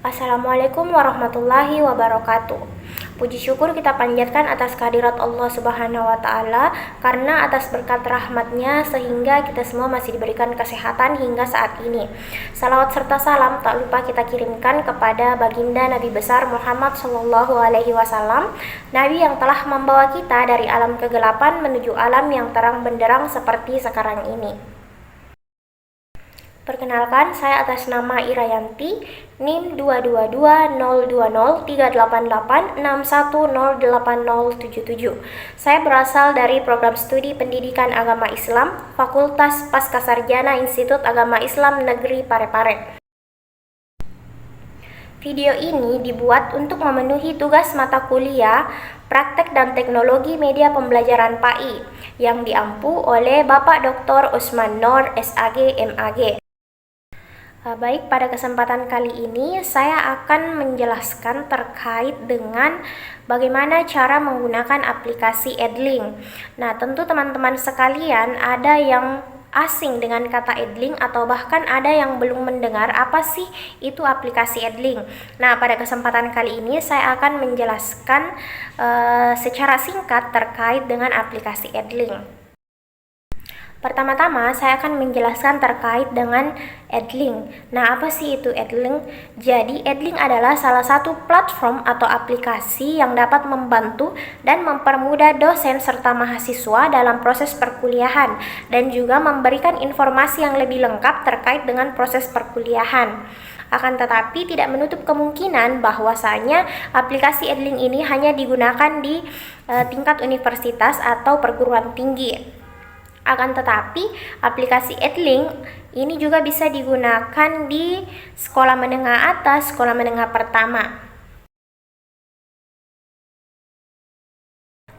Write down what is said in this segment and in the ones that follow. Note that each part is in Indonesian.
Assalamualaikum warahmatullahi wabarakatuh. Puji syukur kita panjatkan atas kehadirat Allah Subhanahu wa Ta'ala, karena atas berkat rahmatnya sehingga kita semua masih diberikan kesehatan hingga saat ini. Salawat serta salam tak lupa kita kirimkan kepada baginda Nabi besar Muhammad Sallallahu Alaihi Wasallam, Nabi yang telah membawa kita dari alam kegelapan menuju alam yang terang benderang seperti sekarang ini. Perkenalkan, saya atas nama Irayanti, NIM 222-020-388-6108-077. Saya berasal dari program studi Pendidikan Agama Islam, Fakultas Pascasarjana Institut Agama Islam Negeri Parepare. Video ini dibuat untuk memenuhi tugas mata kuliah Praktek dan Teknologi Media Pembelajaran PAI yang diampu oleh Bapak Dr. Usman Nur, SAG, MAG. Baik, pada kesempatan kali ini saya akan menjelaskan terkait dengan bagaimana cara menggunakan aplikasi Edlink. Nah, tentu teman-teman sekalian ada yang asing dengan kata Edlink atau bahkan ada yang belum mendengar apa sih itu aplikasi Edlink. Nah, pada kesempatan kali ini saya akan menjelaskan secara singkat terkait dengan aplikasi Edlink. Pertama-tama saya akan menjelaskan terkait dengan Edlink. Nah, apa sih itu Edlink? Jadi, Edlink adalah salah satu platform atau aplikasi yang dapat membantu dan mempermudah dosen serta mahasiswa dalam proses perkuliahan dan juga memberikan informasi yang lebih lengkap terkait dengan proses perkuliahan. Akan tetapi tidak menutup kemungkinan bahwasanya aplikasi Edlink ini hanya digunakan di tingkat universitas atau perguruan tinggi. Akan tetapi, aplikasi Edlink ini juga bisa digunakan di sekolah menengah atas, sekolah menengah pertama.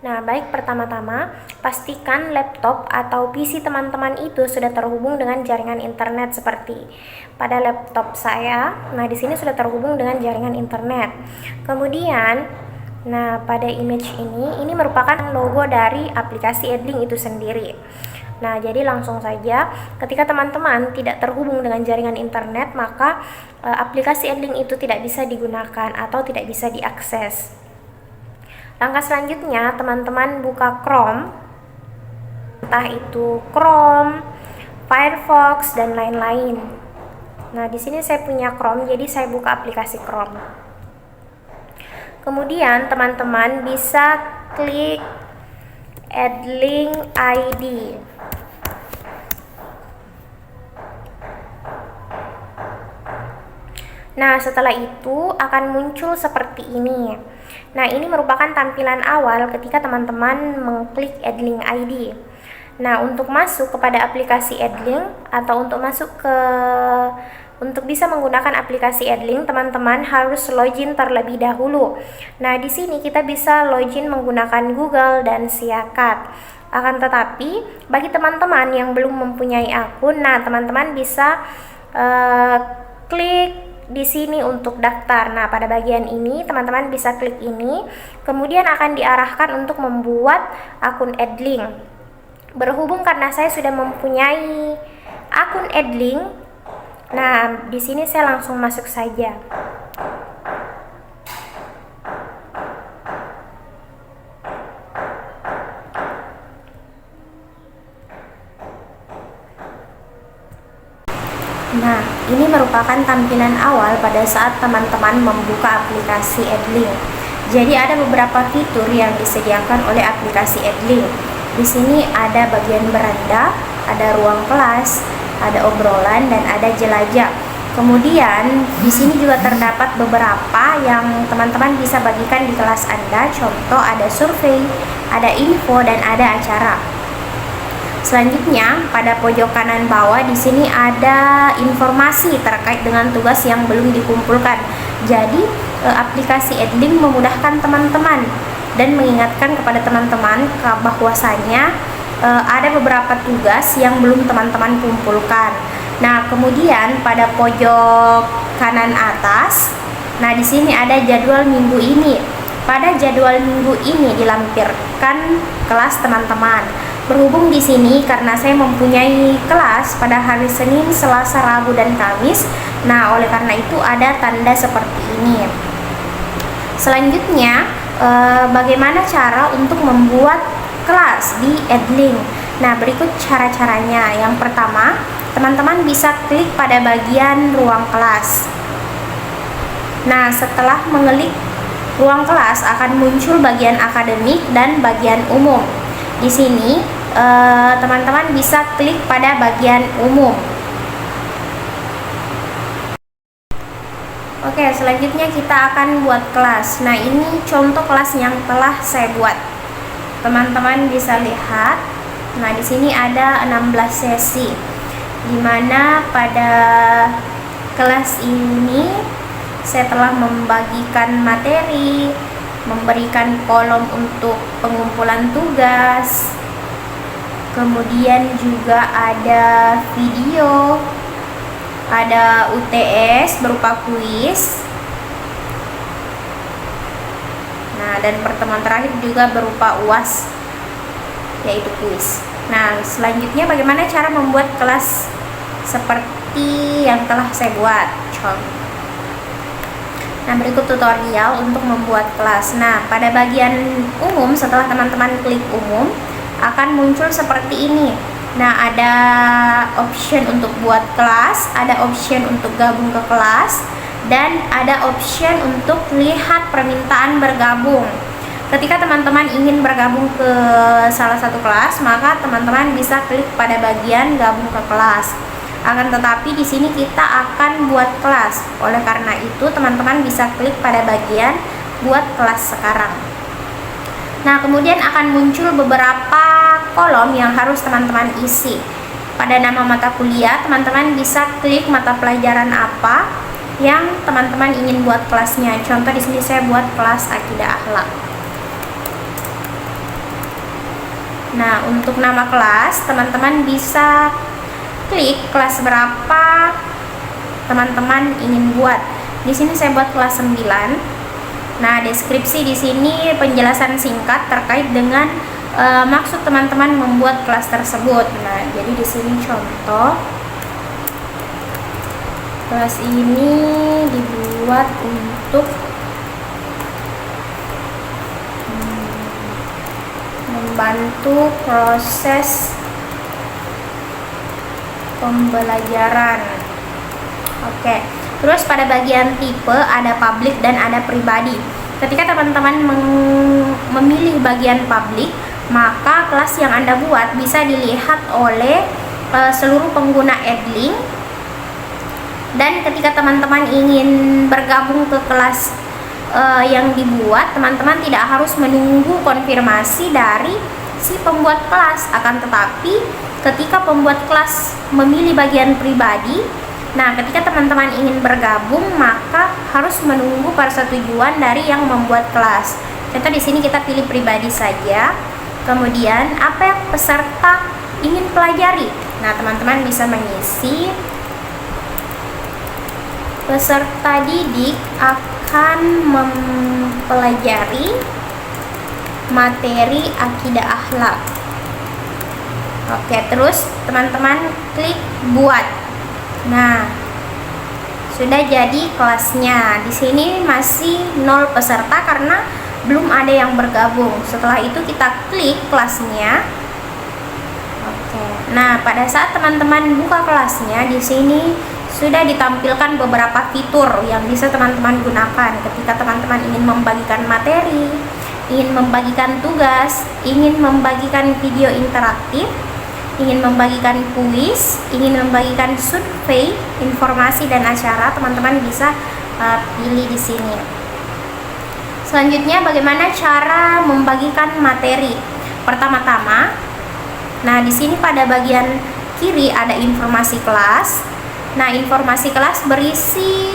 Nah, baik, pertama-tama pastikan laptop atau PC teman-teman itu sudah terhubung dengan jaringan internet seperti pada laptop saya. Nah, di sini sudah terhubung dengan jaringan internet. Kemudian, nah, pada image ini merupakan logo dari aplikasi Edlink itu sendiri. Nah, jadi langsung saja ketika teman-teman tidak terhubung dengan jaringan internet, maka aplikasi Edlink itu tidak bisa digunakan atau tidak bisa diakses. Langkah selanjutnya, teman-teman buka Chrome, entah itu Chrome, Firefox, dan lain-lain. Nah, di sini saya punya Chrome, jadi saya buka aplikasi Chrome. Kemudian teman-teman bisa klik Edlink ID. Nah, setelah itu akan muncul seperti ini. Nah, ini merupakan tampilan awal ketika teman-teman mengklik Edlink ID. Nah, untuk masuk kepada aplikasi Edlink atau untuk bisa menggunakan aplikasi Edlink, teman-teman harus login terlebih dahulu. Nah, di sini kita bisa login menggunakan Google dan Siakat. Akan tetapi, bagi teman-teman yang belum mempunyai akun, nah teman-teman bisa klik di sini untuk daftar. Nah, pada bagian ini teman-teman bisa klik ini, kemudian akan diarahkan untuk membuat akun Edlink. Berhubung karena saya sudah mempunyai akun Edlink, nah di sini saya langsung masuk saja. Nah, ini merupakan tampilan awal pada saat teman-teman membuka aplikasi Edlink. Jadi ada beberapa fitur yang disediakan oleh aplikasi Edlink. Di sini ada bagian beranda, ada ruang kelas, ada obrolan, dan ada jelajah. Kemudian di sini juga terdapat beberapa yang teman-teman bisa bagikan di kelas Anda. Contoh ada survei, ada info, dan ada acara. Selanjutnya, pada pojok kanan bawah di sini ada informasi terkait dengan tugas yang belum dikumpulkan. Jadi, aplikasi Edlink memudahkan teman-teman dan mengingatkan kepada teman-teman bahwasanya ada beberapa tugas yang belum teman-teman kumpulkan. Nah, kemudian pada pojok kanan atas, nah di sini ada jadwal minggu ini. Pada jadwal minggu ini dilampirkan kelas teman-teman. Berhubung di sini karena saya mempunyai kelas pada hari Senin, Selasa, Rabu, dan Kamis. Nah, oleh karena itu ada tanda seperti ini. Selanjutnya, bagaimana cara untuk membuat kelas di Edlink? Nah, berikut cara-caranya. Yang pertama, teman-teman bisa klik pada bagian ruang kelas. Nah, setelah mengelik ruang kelas akan muncul bagian akademik dan bagian umum. Di sini teman-teman bisa klik pada bagian umum. Oke, selanjutnya kita akan buat kelas. Nah, ini contoh kelas yang telah saya buat. Teman-teman bisa lihat. Nah, di sini ada 16 sesi. Dimana pada kelas ini saya telah membagikan materi, memberikan kolom untuk pengumpulan tugas, kemudian juga ada video, ada UTS berupa kuis. Nah, dan pertemuan terakhir juga berupa UAS, yaitu kuis. Nah, selanjutnya bagaimana cara membuat kelas seperti yang telah saya buat. Nah, berikut tutorial untuk membuat kelas. Nah, pada bagian umum, setelah teman-teman klik umum, akan muncul seperti ini. Nah, ada option untuk buat kelas, ada option untuk gabung ke kelas, dan ada option untuk lihat permintaan bergabung. Ketika teman-teman ingin bergabung ke salah satu kelas, maka teman-teman bisa klik pada bagian gabung ke kelas. Akan tetapi di sini kita akan buat kelas. Oleh karena itu, teman-teman bisa klik pada bagian buat kelas sekarang. Nah, kemudian akan muncul beberapa kolom yang harus teman-teman isi. Pada nama mata kuliah, teman-teman bisa klik mata pelajaran apa yang teman-teman ingin buat kelasnya. Contoh di sini saya buat kelas Akidah Akhlak. Nah, untuk nama kelas, teman-teman bisa klik kelas berapa teman-teman ingin buat. Di sini saya buat kelas 9. Nah, deskripsi di sini penjelasan singkat terkait dengan maksud teman-teman membuat kelas tersebut. Nah, jadi di sini contoh kelas ini dibuat untuk membantu proses pembelajaran. Oke. Terus pada bagian tipe ada publik dan ada pribadi. Ketika teman-teman memilih bagian publik, maka kelas yang Anda buat bisa dilihat oleh seluruh pengguna Edlink. Dan ketika teman-teman ingin bergabung ke kelas yang dibuat, teman-teman tidak harus menunggu konfirmasi dari si pembuat kelas. Akan tetapi ketika pembuat kelas memilih bagian pribadi, nah, ketika teman-teman ingin bergabung, maka harus menunggu persetujuan dari yang membuat kelas. Contoh di sini kita pilih pribadi saja. Kemudian, apa yang peserta ingin pelajari? Nah, teman-teman bisa mengisi. Peserta didik akan mempelajari materi Akidah Akhlak. Oke, terus teman-teman klik buat. Nah, sudah jadi kelasnya. Di sini masih 0 peserta karena belum ada yang bergabung. Setelah itu kita klik kelasnya. Oke. Nah, pada saat teman-teman buka kelasnya, di sini sudah ditampilkan beberapa fitur yang bisa teman-teman gunakan ketika teman-teman ingin membagikan materi, ingin membagikan tugas, ingin membagikan video interaktif, ingin membagikan kuis, ingin membagikan survei, informasi dan acara, teman-teman bisa pilih di sini. Selanjutnya, bagaimana cara membagikan materi? Pertama-tama, nah di sini pada bagian kiri ada informasi kelas. Nah, informasi kelas berisi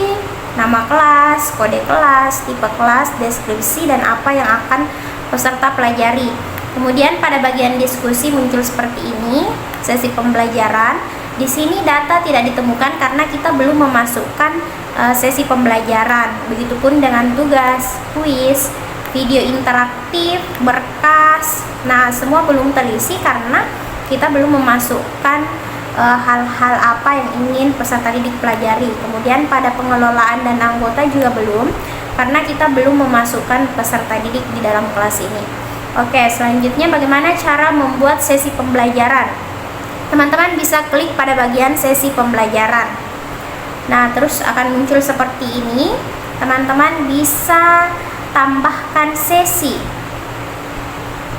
nama kelas, kode kelas, tipe kelas, deskripsi, dan apa yang akan peserta pelajari. Kemudian pada bagian diskusi muncul seperti ini, sesi pembelajaran. Di sini data tidak ditemukan karena kita belum memasukkan sesi pembelajaran. Begitupun dengan tugas, kuis, video interaktif, berkas, Nah, semua belum terisi karena kita belum memasukkan hal-hal apa yang ingin peserta didik pelajari. Kemudian pada pengelolaan dan anggota juga belum, karena kita belum memasukkan peserta didik di dalam kelas ini. Oke, selanjutnya bagaimana cara membuat sesi pembelajaran? Teman-teman bisa klik pada bagian sesi pembelajaran. Nah, terus akan muncul seperti ini. Teman-teman bisa tambahkan sesi.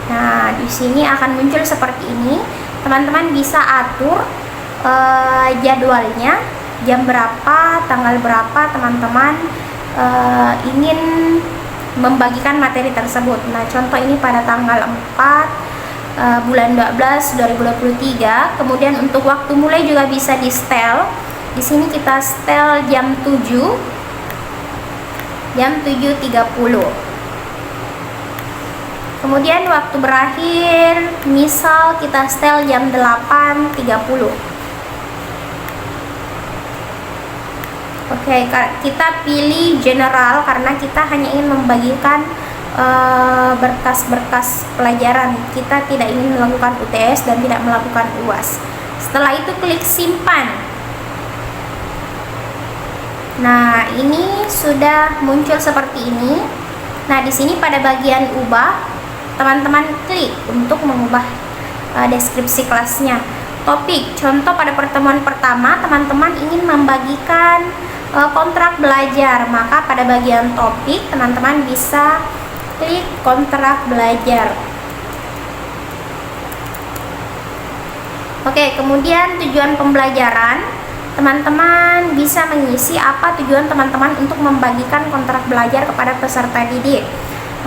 Nah, di sini akan muncul seperti ini. Teman-teman bisa atur jadwalnya, jam berapa, tanggal berapa teman-teman ingin membagikan materi tersebut. Nah, contoh ini pada tanggal 4 bulan 12 2023. Kemudian untuk waktu mulai juga bisa di setel. Di sini kita setel jam 7:30. Kemudian waktu berakhir misal kita setel jam 8:30. Oke, kita pilih general karena kita hanya ingin membagikan berkas-berkas pelajaran. Kita tidak ingin melakukan UTS dan tidak melakukan UAS. Setelah itu klik simpan. Nah, ini sudah muncul seperti ini. Nah, di sini pada bagian ubah, teman-teman klik untuk mengubah deskripsi kelasnya. Topik, contoh pada pertemuan pertama teman-teman ingin membagikan kontrak belajar, maka pada bagian topik teman-teman bisa klik kontrak belajar. Oke, kemudian tujuan pembelajaran, teman-teman bisa mengisi apa tujuan teman-teman untuk membagikan kontrak belajar kepada peserta didik.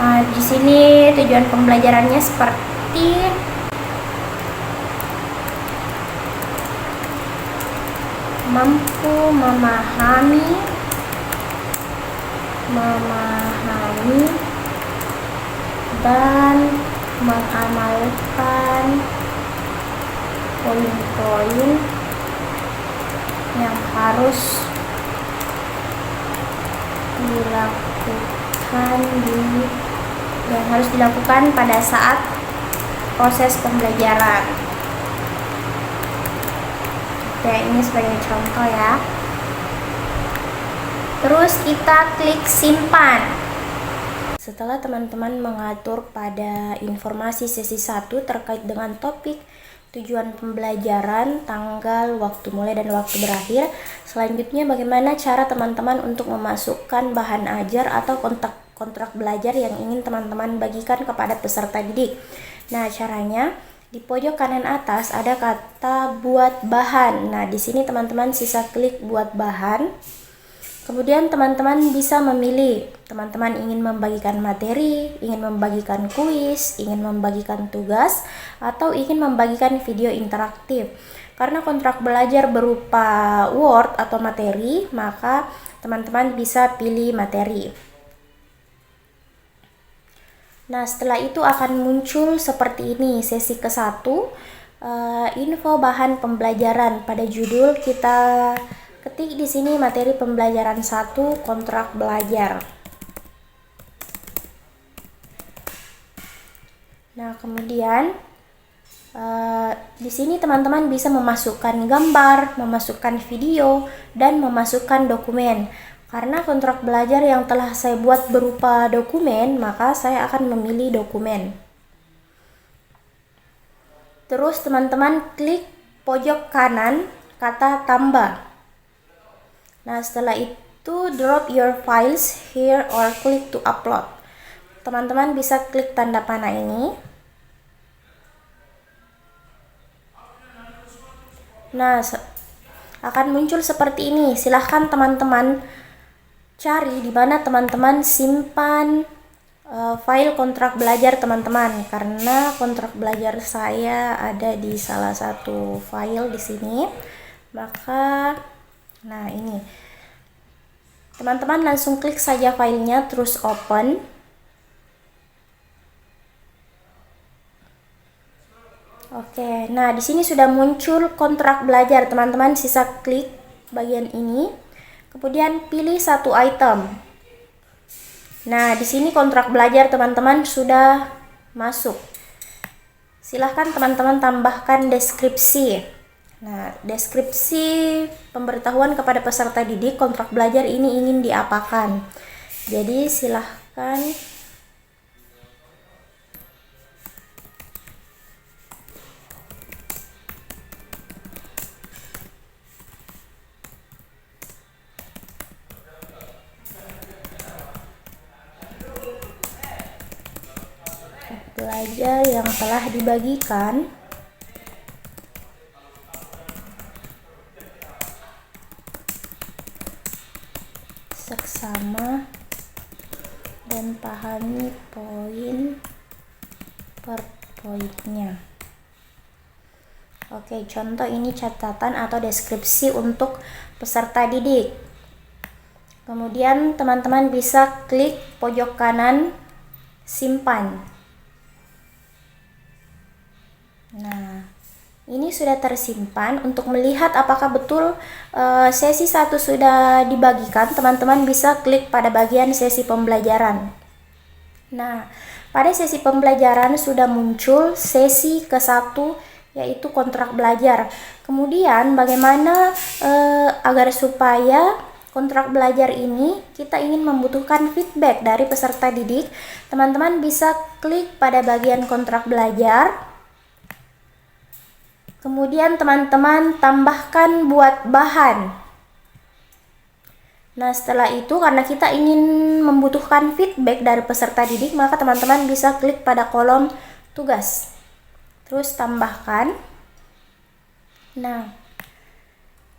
Nah, di sini tujuan pembelajarannya seperti mampu memahami dan mengamalkan poin-poin yang harus dilakukan pada saat proses pembelajaran. Oke, ini sebagai contoh ya. Terus kita klik simpan. Setelah teman-teman mengatur pada informasi sesi 1 terkait dengan topik, tujuan pembelajaran, tanggal, waktu mulai dan waktu berakhir, selanjutnya bagaimana cara teman-teman untuk memasukkan bahan ajar atau kontrak belajar yang ingin teman-teman bagikan kepada peserta didik. Nah, caranya di pojok kanan atas ada kata buat bahan. Nah, di sini teman-teman sisa klik buat bahan. Kemudian teman-teman bisa memilih, teman-teman ingin membagikan materi, ingin membagikan kuis, ingin membagikan tugas, atau ingin membagikan video interaktif. Karena kontrak belajar berupa Word atau materi, maka teman-teman bisa pilih materi. Nah, setelah itu akan muncul seperti ini, sesi ke-1, info bahan pembelajaran. Pada judul kita ketik di sini materi pembelajaran 1, kontrak belajar. Nah, kemudian di sini teman-teman bisa memasukkan gambar, memasukkan video, dan memasukkan dokumen. Karena kontrak belajar yang telah saya buat berupa dokumen, maka saya akan memilih dokumen. Terus teman-teman klik pojok kanan kata tambah. Nah, setelah itu drop your files here or click to upload. Teman-teman bisa klik tanda panah ini. Nah, akan muncul seperti ini. Silahkan teman-teman cari di mana teman-teman simpan file kontrak belajar teman-teman, karena kontrak belajar saya ada di salah satu file di sini. Maka nah, ini teman-teman langsung klik saja filenya, terus open. Oke, nah di sini sudah muncul kontrak belajar. Teman-teman sisa klik bagian ini. Kemudian pilih satu item. Nah, di sini kontrak belajar teman-teman sudah masuk. silahkan teman-teman tambahkan deskripsi. Nah, deskripsi pemberitahuan kepada peserta didik kontrak belajar ini ingin diapakan. Jadi silahkan belajar yang telah dibagikan seksama dan pahami poin per poinnya. Oke, contoh ini catatan atau deskripsi untuk peserta didik. Kemudian teman-teman bisa klik pojok kanan simpan. Nah, ini sudah tersimpan. Untuk melihat apakah betul sesi 1 sudah dibagikan, teman-teman bisa klik pada bagian sesi pembelajaran. Nah, pada sesi pembelajaran sudah muncul sesi ke-1, yaitu kontrak belajar. Kemudian bagaimana agar supaya kontrak belajar ini kita ingin membutuhkan feedback dari peserta didik, teman-teman bisa klik pada bagian kontrak belajar. Kemudian teman-teman tambahkan buat bahan. Nah, setelah itu karena kita ingin membutuhkan feedback dari peserta didik, maka teman-teman bisa klik pada kolom tugas. Terus tambahkan. Nah,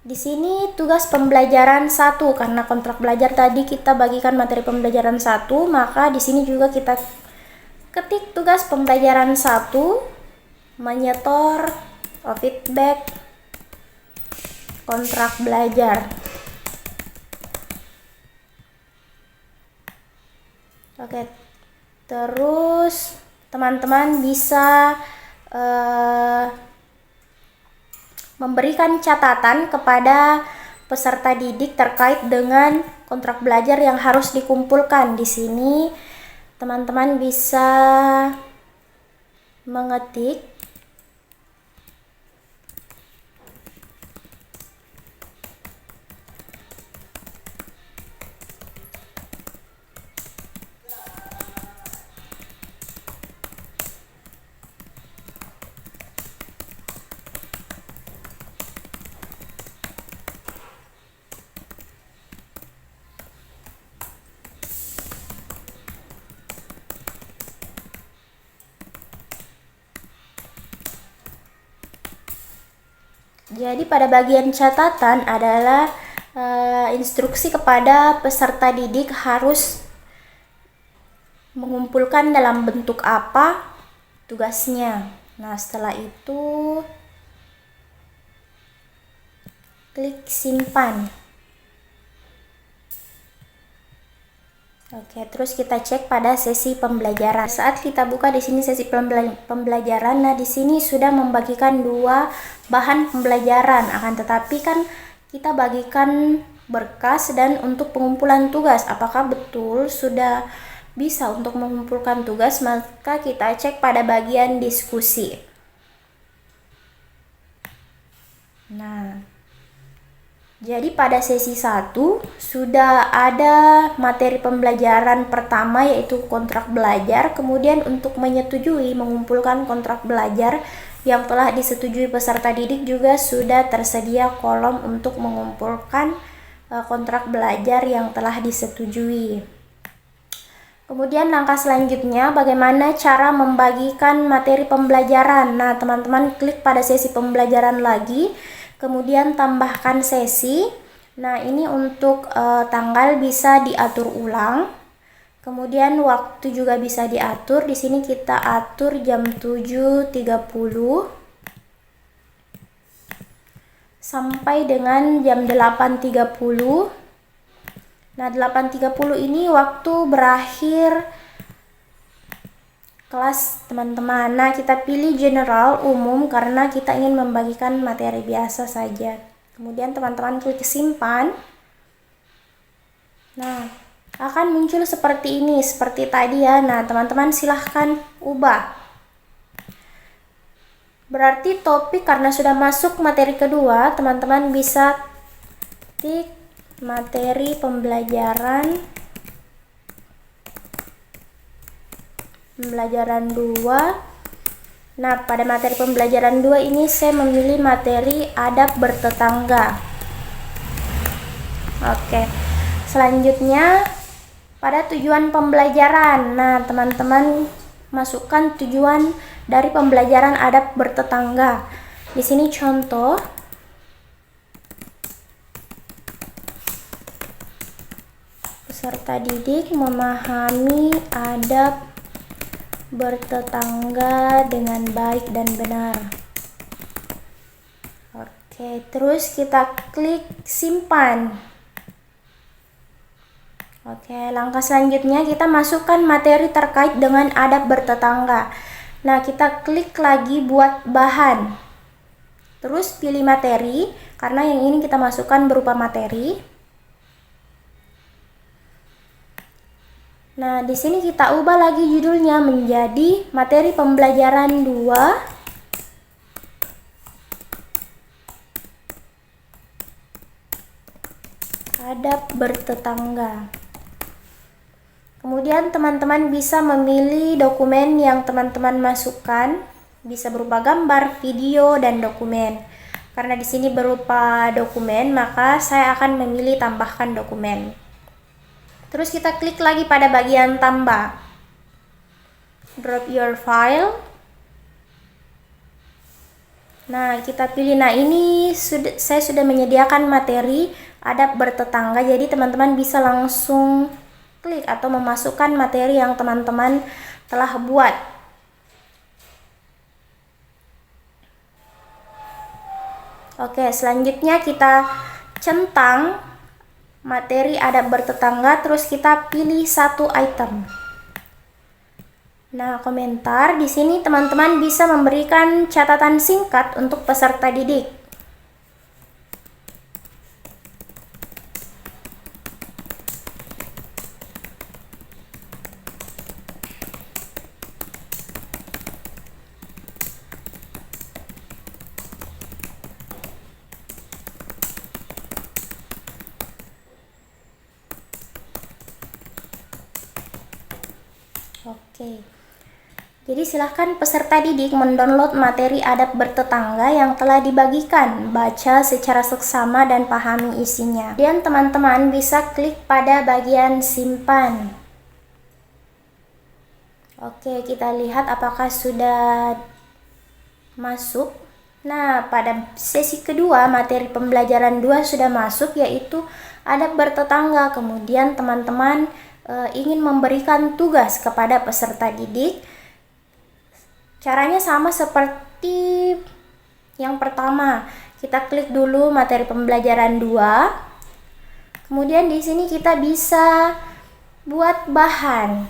di sini tugas pembelajaran 1, karena kontrak belajar tadi kita bagikan materi pembelajaran 1, maka di sini juga kita ketik tugas pembelajaran 1, menyetor feedback kontrak belajar. Oke, terus teman-teman bisa memberikan catatan kepada peserta didik terkait dengan kontrak belajar yang harus dikumpulkan. Di sini teman-teman bisa mengetik Jadi pada bagian catatan adalah instruksi kepada peserta didik harus mengumpulkan dalam bentuk apa tugasnya. Nah, setelah itu klik simpan. Oke, terus kita cek pada sesi pembelajaran. Saat kita buka di sini sesi pembelajaran, nah di sini sudah membagikan 2 bahan pembelajaran. Akan tetapi kan kita bagikan berkas dan untuk pengumpulan tugas. Apakah betul sudah bisa untuk mengumpulkan tugas? Maka kita cek pada bagian diskusi. Nah, jadi pada sesi 1 sudah ada materi pembelajaran pertama yaitu kontrak belajar. Kemudian untuk menyetujui mengumpulkan kontrak belajar yang telah disetujui peserta didik juga sudah tersedia kolom untuk mengumpulkan kontrak belajar yang telah disetujui. Kemudian langkah selanjutnya bagaimana cara membagikan materi pembelajaran. Nah, teman-teman klik pada sesi pembelajaran lagi. Kemudian tambahkan sesi. Nah, ini untuk tanggal bisa diatur ulang. Kemudian waktu juga bisa diatur. Di sini kita atur jam 7.30 sampai dengan jam 8.30. Nah, 8.30 ini waktu berakhir kelas teman-teman. Nah, kita pilih general umum karena kita ingin membagikan materi biasa saja. Kemudian teman-teman klik simpan. Nah, akan muncul seperti ini, seperti tadi ya. Nah, teman-teman silahkan ubah. Berarti topik karena sudah masuk materi kedua, teman-teman bisa tik materi pembelajaran 2. Nah, pada materi pembelajaran 2 ini saya memilih materi adab bertetangga. Oke. Selanjutnya pada tujuan pembelajaran. Nah, teman-teman masukkan tujuan dari pembelajaran adab bertetangga. Di sini contoh. Peserta didik memahami adab bertetangga dengan baik dan benar. Oke, terus kita klik simpan. Oke, langkah selanjutnya kita masukkan materi terkait dengan adab bertetangga. Nah, kita klik lagi buat bahan. Terus pilih materi, karena yang ini kita masukkan berupa materi. Nah, di sini kita ubah lagi judulnya menjadi materi pembelajaran 2. Adab bertetangga. Kemudian teman-teman bisa memilih dokumen yang teman-teman masukkan, bisa berupa gambar, video, dan dokumen. Karena di sini berupa dokumen, maka saya akan memilih tambahkan dokumen. Terus kita klik lagi pada bagian tambah. Drop your file. Nah, kita pilih. Nah, ini saya sudah menyediakan materi adab bertetangga, jadi teman-teman bisa langsung klik atau memasukkan materi yang teman-teman telah buat. Oke, selanjutnya kita centang materi adab bertetangga, terus kita pilih satu item. Nah, komentar di sini teman-teman bisa memberikan catatan singkat untuk peserta didik. Oke. Jadi silahkan peserta didik mendownload materi adab bertetangga yang telah dibagikan, baca secara seksama dan pahami isinya. Dan teman-teman bisa klik pada bagian simpan. Oke, kita lihat apakah sudah masuk. Nah, pada sesi kedua materi pembelajaran 2 sudah masuk, yaitu adab bertetangga. Kemudian teman-teman ingin memberikan tugas kepada peserta didik. Caranya sama seperti yang pertama. Kita klik dulu materi pembelajaran 2. Kemudian di sini kita bisa buat bahan.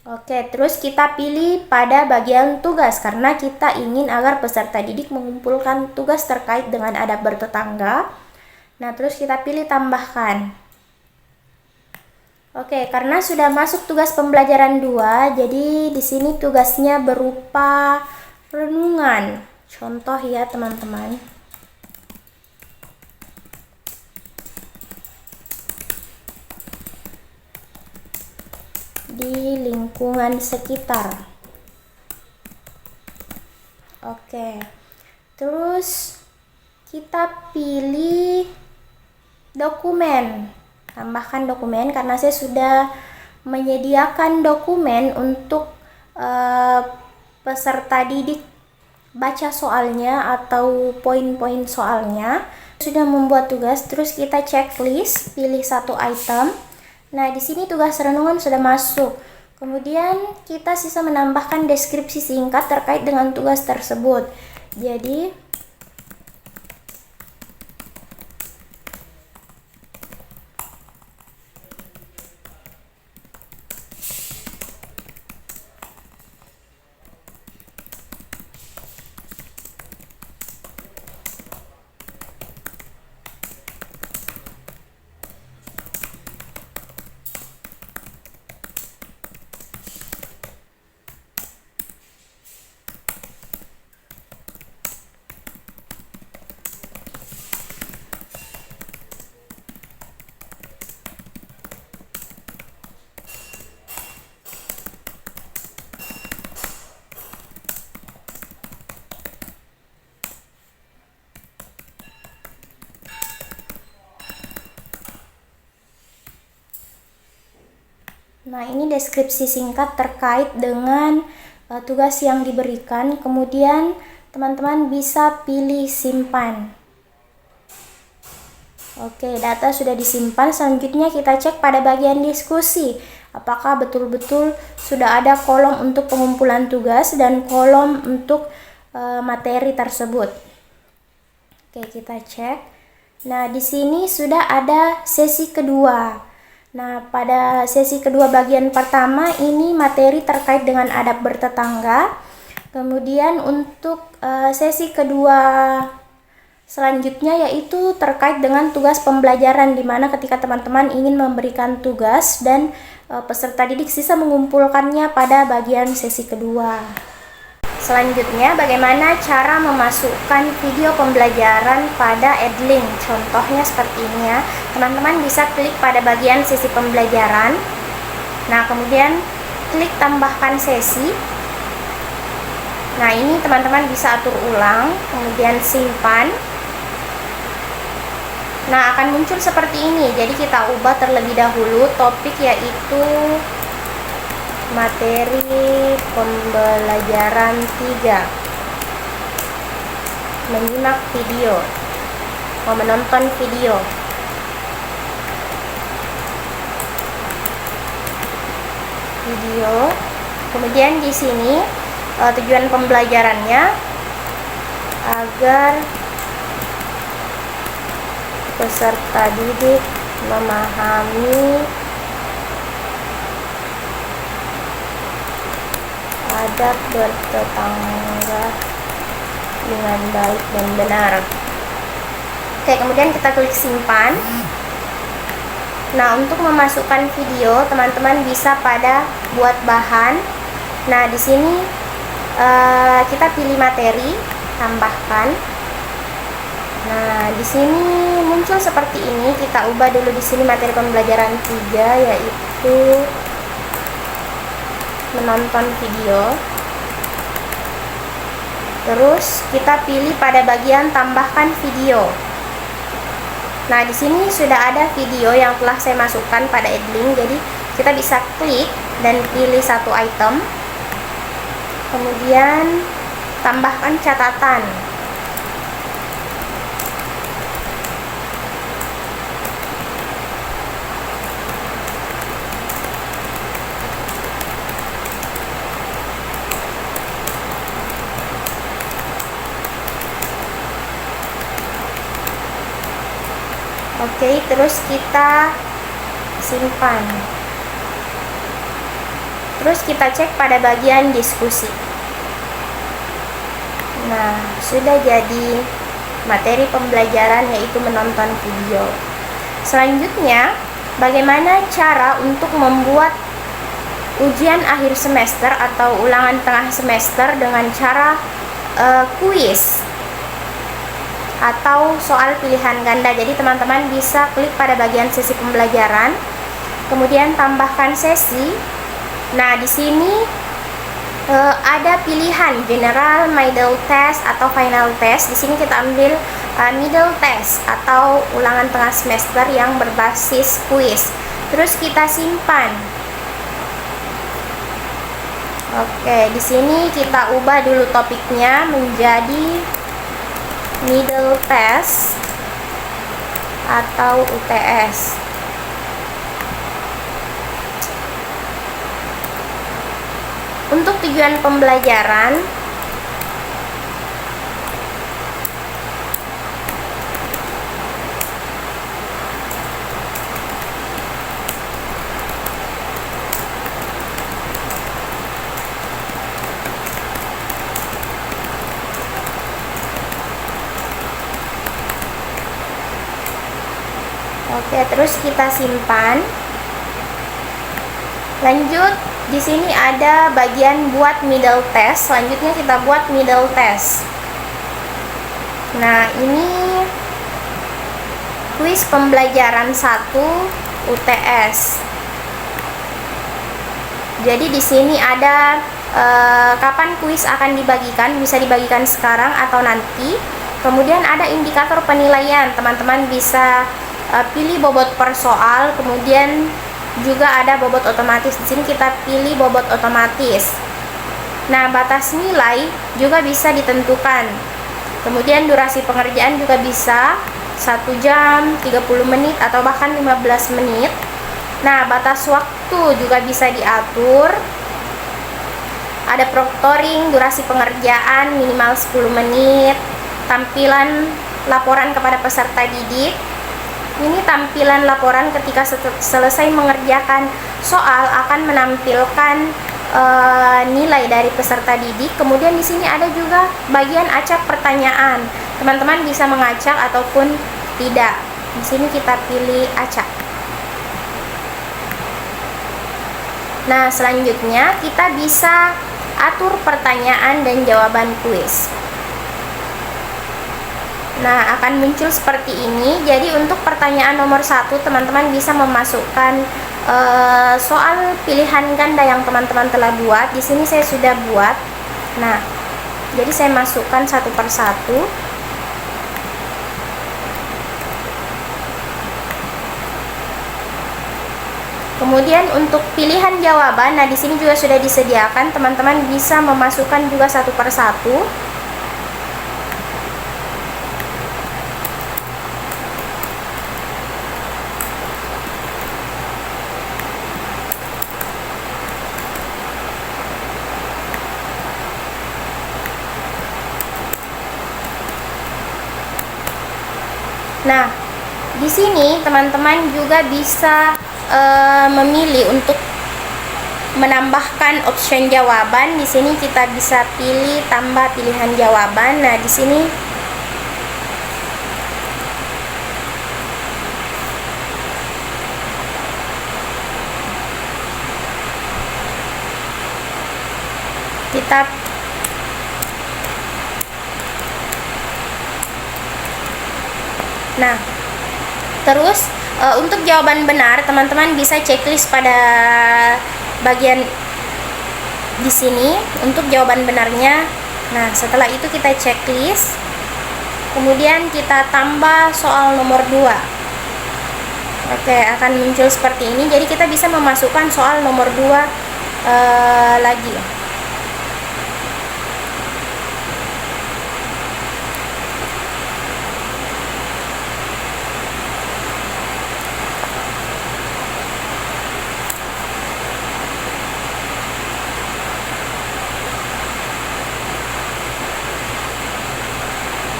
Oke, terus kita pilih pada bagian tugas karena kita ingin agar peserta didik mengumpulkan tugas terkait dengan adab bertetangga. Nah, terus kita pilih tambahkan. Oke, karena sudah masuk tugas pembelajaran 2, jadi di sini tugasnya berupa renungan. Contoh ya, teman-teman. Di lingkungan sekitar. Oke. Terus kita pilih dokumen. Tambahkan dokumen karena saya sudah menyediakan dokumen untuk peserta didik baca soalnya atau poin-poin soalnya. Sudah membuat tugas, terus kita checklist, pilih satu item. Nah, di sini tugas renungan sudah masuk. Kemudian kita sisa menambahkan deskripsi singkat terkait dengan tugas tersebut. Jadi Nah, ini deskripsi singkat terkait dengan tugas yang diberikan. Kemudian teman-teman bisa pilih simpan. Oke, data sudah disimpan. Selanjutnya kita cek pada bagian diskusi. Apakah betul-betul sudah ada kolom untuk pengumpulan tugas dan kolom untuk materi tersebut. Oke, kita cek. Nah, di sini sudah ada sesi kedua. Nah, pada sesi kedua bagian pertama ini materi terkait dengan adab bertetangga. Kemudian untuk sesi kedua selanjutnya yaitu terkait dengan tugas pembelajaran, di mana ketika teman-teman ingin memberikan tugas dan peserta didik sisa mengumpulkannya pada bagian sesi kedua. Selanjutnya, bagaimana cara memasukkan video pembelajaran pada Edlink? Contohnya seperti ini ya. Teman-teman bisa klik pada bagian sesi pembelajaran. Nah, kemudian klik tambahkan sesi. Nah, ini teman-teman bisa atur ulang, kemudian simpan. Nah, akan muncul seperti ini. Jadi kita ubah terlebih dahulu topik, yaitu materi pembelajaran 3. Menyimak video. Menonton video. Kemudian di sini tujuan pembelajarannya agar peserta didik memahami adab bertetangga dengan baik dan benar. Oke, kemudian kita klik simpan. Nah, untuk memasukkan video, teman-teman bisa pada buat bahan. Nah, di sini kita pilih materi, tambahkan. Nah, di sini muncul seperti ini. Kita ubah dulu di sini materi pembelajaran 3, yaitu menonton video. Terus kita pilih pada bagian tambahkan video. Nah, di sini sudah ada video yang telah saya masukkan pada Edlink. Jadi kita bisa klik dan pilih satu item. Kemudian tambahkan catatan. Oke, terus kita simpan. Terus kita cek pada bagian diskusi. Nah, sudah jadi materi pembelajaran, yaitu menonton video. Selanjutnya, bagaimana cara untuk membuat ujian akhir semester atau ulangan tengah semester dengan cara kuis atau soal pilihan ganda. Jadi teman-teman bisa klik pada bagian sesi pembelajaran, kemudian tambahkan sesi. Nah, di sini ada pilihan general, middle test atau final test. Di sini kita ambil middle test atau ulangan tengah semester yang berbasis kuis. Terus kita simpan. Oke, di sini kita ubah dulu topiknya menjadi middle test atau UTS. Untuk tujuan pembelajaran, oke, terus kita simpan. Lanjut, di sini ada bagian buat middle test. Selanjutnya kita buat middle test. Nah, ini kuis pembelajaran 1 UTS. Jadi di sini ada kapan kuis akan dibagikan, bisa dibagikan sekarang atau nanti. Kemudian ada indikator penilaian, teman-teman bisa pilih bobot per soal, kemudian juga ada bobot otomatis. Di sini kita pilih bobot otomatis. Nah, batas nilai juga bisa ditentukan. Kemudian durasi pengerjaan juga bisa 1 jam, 30 menit, atau bahkan 15 menit. Nah, batas waktu juga bisa diatur. Ada proctoring, durasi pengerjaan minimal 10 menit. Tampilan laporan kepada peserta didik. Ini tampilan laporan ketika selesai mengerjakan soal akan menampilkan nilai dari peserta didik. Kemudian di sini ada juga bagian acak pertanyaan. Teman-teman bisa mengacak ataupun tidak. Di sini kita pilih acak. Nah, selanjutnya kita bisa atur pertanyaan dan jawaban kuis. Nah, akan muncul seperti ini. Jadi untuk pertanyaan nomor 1, teman-teman bisa memasukkan soal pilihan ganda yang teman-teman telah buat. Di sini saya sudah buat. Nah, jadi saya masukkan satu persatu. Kemudian untuk pilihan jawaban, nah di sini juga sudah disediakan, teman-teman bisa memasukkan juga satu persatu. Nah, di sini teman-teman juga bisa memilih untuk menambahkan option jawaban. Di sini kita bisa pilih tambah pilihan jawaban. Nah, di sini kita terus untuk jawaban benar, teman-teman bisa checklist pada bagian di sini untuk jawaban benarnya. Nah, setelah itu kita checklist. Kemudian kita tambah soal nomor 2. Oke, akan muncul seperti ini. Jadi kita bisa memasukkan soal nomor 2 lagi.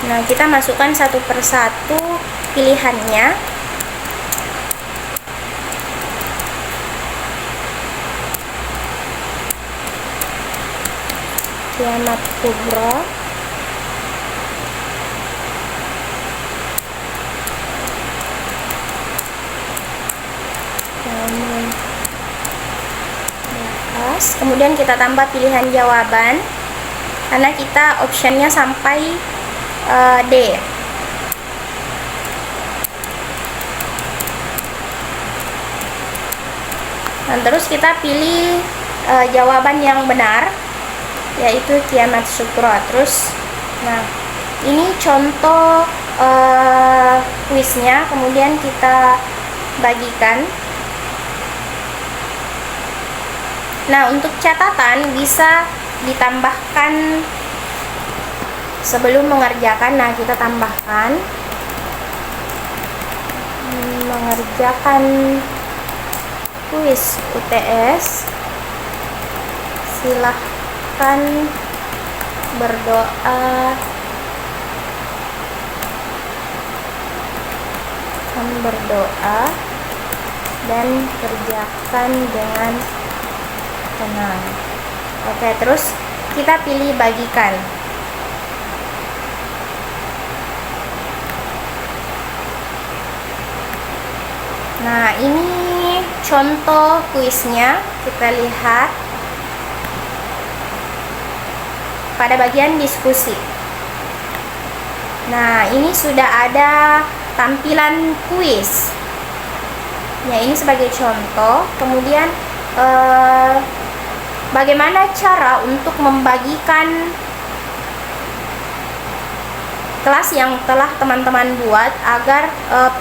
Nah, kita masukkan satu persatu pilihannya. Kiamat Kubro. Kemudian kita tambah pilihan jawaban karena kita optionnya sampai D. Dan terus kita pilih jawaban yang benar, yaitu Kiamat Sukro. Terus, nah ini contoh kuisnya. Kemudian kita bagikan. Nah, untuk catatan bisa ditambahkan sebelum mengerjakan. Nah, kita tambahkan mengerjakan kuis UTS, silahkan berdoa dan kerjakan dengan tenang. Oke, terus kita pilih bagikan. Nah, ini contoh kuisnya. Kita lihat pada bagian diskusi. Nah, ini sudah ada tampilan kuis. Ya, ini sebagai contoh. Kemudian bagaimana cara untuk membagikan kelas yang telah teman-teman buat agar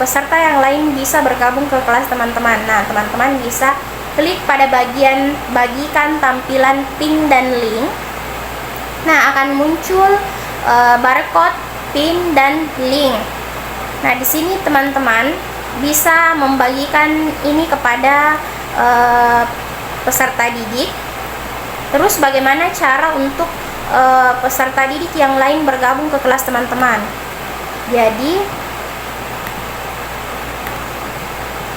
peserta yang lain bisa bergabung ke kelas teman-teman. Nah, teman-teman bisa klik pada bagian bagikan tampilan pin dan link. Nah, akan muncul barcode, pin, dan link. Nah, di sini teman-teman bisa membagikan ini kepada peserta didik. Terus bagaimana cara untuk peserta didik yang lain bergabung ke kelas teman-teman? Jadi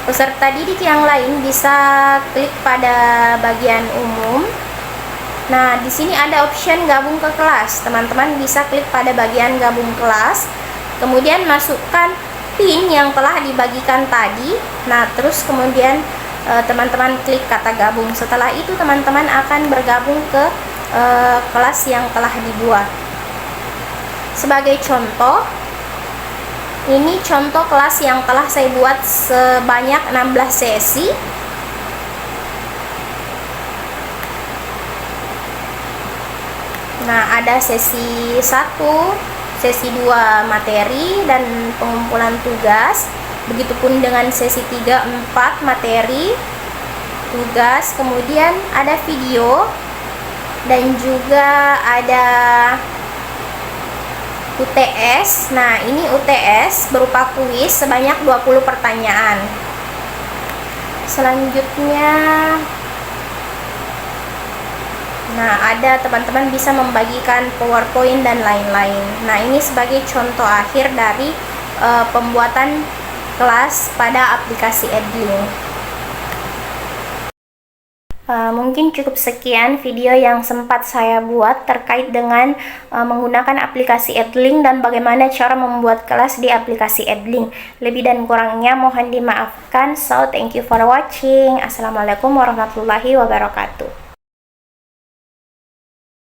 peserta didik yang lain bisa klik pada bagian umum. Nah, di sini ada option gabung ke kelas. Teman-teman bisa klik pada bagian gabung kelas, kemudian masukkan pin yang telah dibagikan tadi. Nah, terus kemudian teman-teman klik kata gabung. Setelah itu teman-teman akan bergabung ke kelas yang telah dibuat. Sebagai contoh, ini contoh kelas yang telah saya buat sebanyak 16 sesi. Nah, ada sesi 1, sesi 2 materi dan pengumpulan tugas. Begitupun dengan sesi 3, 4 materi, tugas, kemudian ada video, dan juga ada UTS. Nah, ini UTS berupa kuis sebanyak 20 pertanyaan. Selanjutnya, nah, ada teman-teman bisa membagikan PowerPoint dan lain-lain. Nah, ini sebagai contoh akhir dari pembuatan kelas pada aplikasi Edlink. Mungkin cukup sekian video yang sempat saya buat terkait dengan menggunakan aplikasi Edlink dan bagaimana cara membuat kelas di aplikasi Edlink. Lebih dan kurangnya mohon dimaafkan. So, thank you for watching. Assalamualaikum warahmatullahi wabarakatuh.